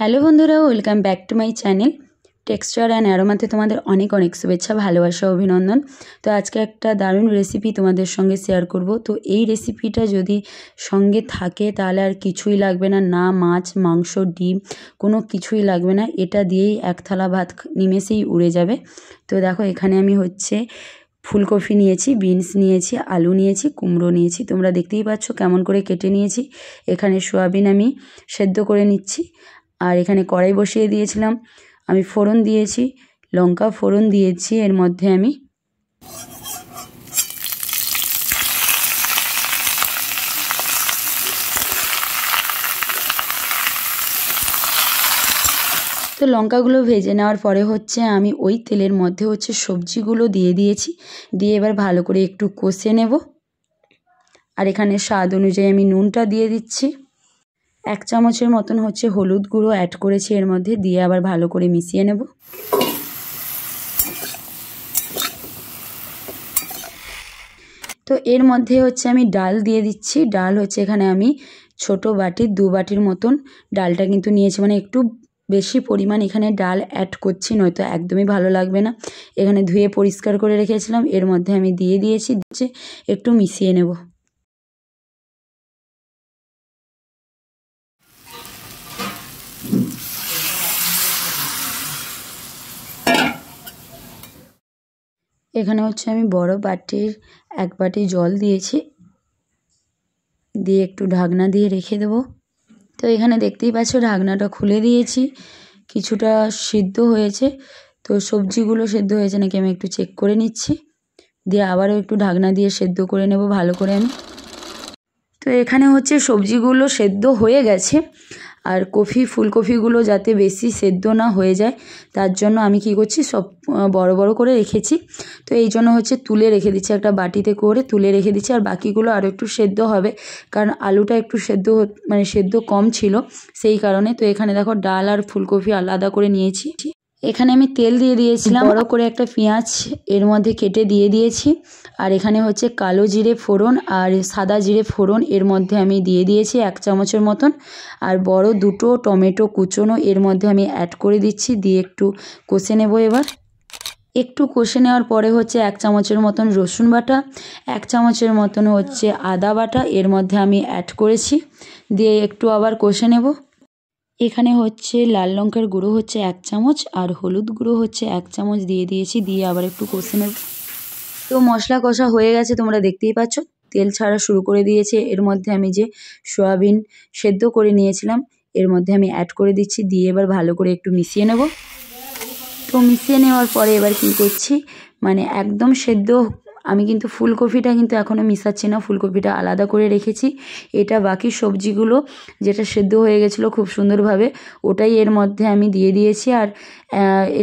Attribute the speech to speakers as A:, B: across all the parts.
A: Hello বন্ধুরা, welcome back to my channel texture and অ্যারোমাতে তোমাদের অনেক অনেক শুভেচ্ছা, ভালোবাসা, অভিনন্দন। তো আজকে একটা দারুণ রেসিপি তোমাদের সঙ্গে শেয়ার করব। তো এই রেসিপিটা যদি সঙ্গে থাকে তাহলে আর কিছুই লাগবে না, না মাছ, মাংস, ডিম, কোনো কিছুই লাগবে না। এটা দিয়েই এক থালা ভাত নিমেষেই উড়ে যাবে। তো দেখো এখানে আমি ফুলকপি নিয়েছি, বিনস নিয়েছি, আলু নিয়েছি, কুমড়ো নিয়েছি। তোমরা দেখতেই পাচ্ছ কেমন করে কেটে নিয়েছি। এখানে সোয়াবিন আমি সেদ্ধ করে নিচ্ছি। আর এখানে কড়াই বসিয়ে দিয়েছিলাম, আমি ফোড়ন দিয়েছি, লঙ্কা ফোড়ন দিয়েছি। এর মধ্যে আমি তো লঙ্কাগুলো ভেজে নেওয়ার পরে আমি ওই তেলের মধ্যে সবজিগুলো দিয়ে দিয়েছি। দিয়ে এবার ভালো করে একটু কষে নেব। আর এখানে স্বাদ অনুযায়ী আমি নুনটা দিয়ে দিচ্ছি। 1 চামচের মতন হলুদ গুঁড়ো অ্যাড করেছি এর মধ্যে, দিয়ে আবার ভালো করে মিশিয়ে নেব। তো এর মধ্যে আমি ডাল দিয়ে দিচ্ছি। ডাল এখানে আমি ছোট বাটির 2 বাটির মতন ডালটা কিন্তু নিয়েছি, মানে একটু বেশি পরিমাণ এখানে ডাল অ্যাড করছি, নয়তো একদমই ভালো লাগবে না। এখানে ধুয়ে পরিষ্কার করে রেখেছিলাম, এর মধ্যে আমি দিয়ে দিয়েছি, একটু মিশিয়ে নেব। এখানে আমি বড় বাটির 1 বাটি জল দিয়েছি, দিয়ে একটু ঢাকনা দিয়ে রেখে দেব। তো এখানে দেখতেই পাচ্ছ ঢাকনাটা খুলে দিয়েছি, কিছুটা সিদ্ধ হয়েছে। তো সবজিগুলো সেদ্ধ হয়েছে নাকি আমি একটু চেক করে নিচ্ছি, দিয়ে আবারও একটু ঢাকনা দিয়ে সেদ্ধ করে নেব ভালো করে আমি। তো এখানে সবজিগুলো সেদ্ধ হয়ে গেছে। আর ফুলকপিগুলো যাতে বেশি সেদ্ধ না হয়ে যায় তার জন্য আমি কি করছি, সব বড় বড় করে রেখেছি। তো এই জন্য তুলে রেখে দিচ্ছি, একটা বাটিতে করে তুলে রেখে দিচ্ছি। আর বাকিগুলো আরও একটু সেদ্ধ হবে, কারণ আলুটা একটু সেদ্ধ কম ছিল সেই কারণে। তো এখানে দেখো ডাল আর ফুলকপি আলাদা করে নিয়েছি। এখানে আমি তেল দিয়ে দিয়েছিলাম, বড় করে একটা পেঁয়াজ এর মধ্যে কেটে দিয়ে দিয়েছি। আর এখানে কালো জিরে ফোড়ন আর সাদা জিরে ফোড়ন এর মধ্যে আমি দিয়ে দিয়েছি 1 চামচের মতন। আর বড় 2টো টমেটো কুচোনো এর মধ্যে আমি অ্যাড করে দিচ্ছি, দিয়ে একটু কষে নেব। এবার একটু কষে নেওয়ার পরে 1 চামচের মতন রসুন বাটা, 1 চামচের মতন আদা বাটা এর মধ্যে আমি অ্যাড করেছি, দিয়ে একটু আবার কষে নেব। এখানে লাল লঙ্কার গুঁড়ো 1 চামচ আর হলুদ গুঁড়ো 1 চামচ দিয়ে দিয়েছি, দিয়ে আবার একটু কষে নেব। তো মশলা কষা হয়ে গেছে, তোমরা দেখতেই পাচ্ছ তেল ছাড়া শুরু করে দিয়েছে। এর মধ্যে আমি যে সয়াবিন সেদ্ধ করে নিয়েছিলাম এর মধ্যে আমি অ্যাড করে দিচ্ছি, দিয়ে এবার ভালো করে একটু মিশিয়ে নেব। তো মিশিয়ে নেওয়ার পরে এবার কি করছি, মানে একদম সেদ্ধ আমি কিন্তু ফুলকপিটা কিন্তু এখনও মিশাচ্ছি না, ফুলকপিটা আলাদা করে রেখেছি। এটা বাকি সবজিগুলো যেটা সেদ্ধ হয়ে গেছিলো খুব সুন্দরভাবে, ওটাই এর মধ্যে আমি দিয়ে দিয়েছি। আর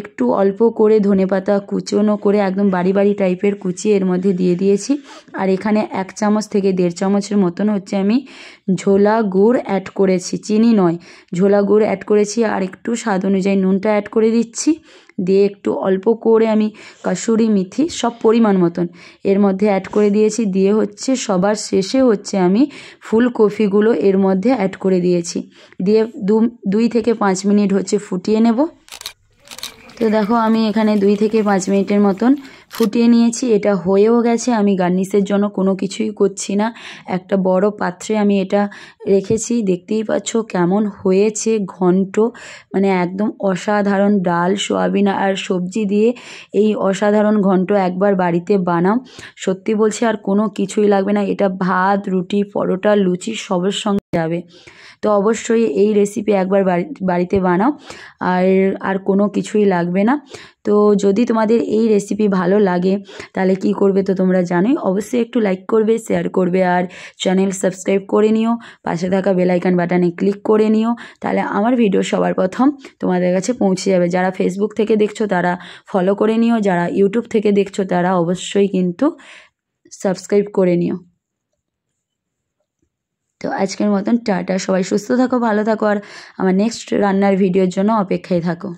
A: একটু অল্প করে ধনেপাতা কুচনো করে একদম বাড়ি বাড়ি টাইপের কুচিয়ে এর মধ্যে দিয়ে দিয়েছি। আর এখানে 1 চামচ থেকে 1.5 চামচের মতন আমি ঝোলা গুড় অ্যাড করেছি, চিনি নয়, ঝোলা গুড় অ্যাড করেছি। আর একটু স্বাদ অনুযায়ী নুনটা অ্যাড করে দিচ্ছি, দিয়ে একটু অল্প করে আমি কাসুরি মেথি সব পরিমাণ মতন এর মধ্যে অ্যাড করে দিয়েছি। দিয়ে সবার শেষে আমি ফুলকপিগুলো এর মধ্যে অ্যাড করে দিয়েছি, দিয়ে 2 থেকে 5 মিনিট ফুটিয়ে নেব। তো দেখো আমি এখানে 2 থেকে 5 মিনিটের মতন ফুটিয়ে নিয়েছি, এটা হয়েও গেছে। আমি গার্নিশের জন্য কোনো কিছুই করছি না, একটা বড় পাত্রে আমি এটা রেখেছি। দেখতেই পাচ্ছ কেমন হয়েছে ঘন্ট, মানে একদম অসাধারণ। ডাল, সোয়াবিন আর সবজি দিয়ে এই অসাধারণ ঘন্ট একবার বাড়িতে বানাও, সত্যি বলছি আর কোনো কিছুই লাগবে না। এটা ভাত, রুটি, পরোটা, লুচি সবের সঙ্গে যাবে। তো অবশ্যই এই রেসিপি একবার বাড়িতে বানাও, আর কোনো কিছুই লাগবে না। তো যদি তোমাদের এই রেসিপি ভালো লাগে তাহলে কি করবে, তো তোমরা জানোই, অবশ্যই একটু লাইক করবে, শেয়ার করবে, আর চ্যানেল সাবস্ক্রাইব করে নিও, পাশে থাকা বেল আইকন বাটনে ক্লিক করে নিও, তাহলে আমার ভিডিও সবার প্রথম তোমাদের কাছে পৌঁছে যাবে। যারা ফেসবুক থেকে দেখছো তারা ফলো করে নিও, যারা ইউটিউব থেকে দেখছো তারা অবশ্যই কিন্তু সাবস্ক্রাইব করে নিও। তো আজকের মতন টাটা, সবাই সুস্থ থাকো, ভালো থাকো, আর আমার নেক্সট রান্নার ভিডিওর জন্য অপেক্ষায় থাকো।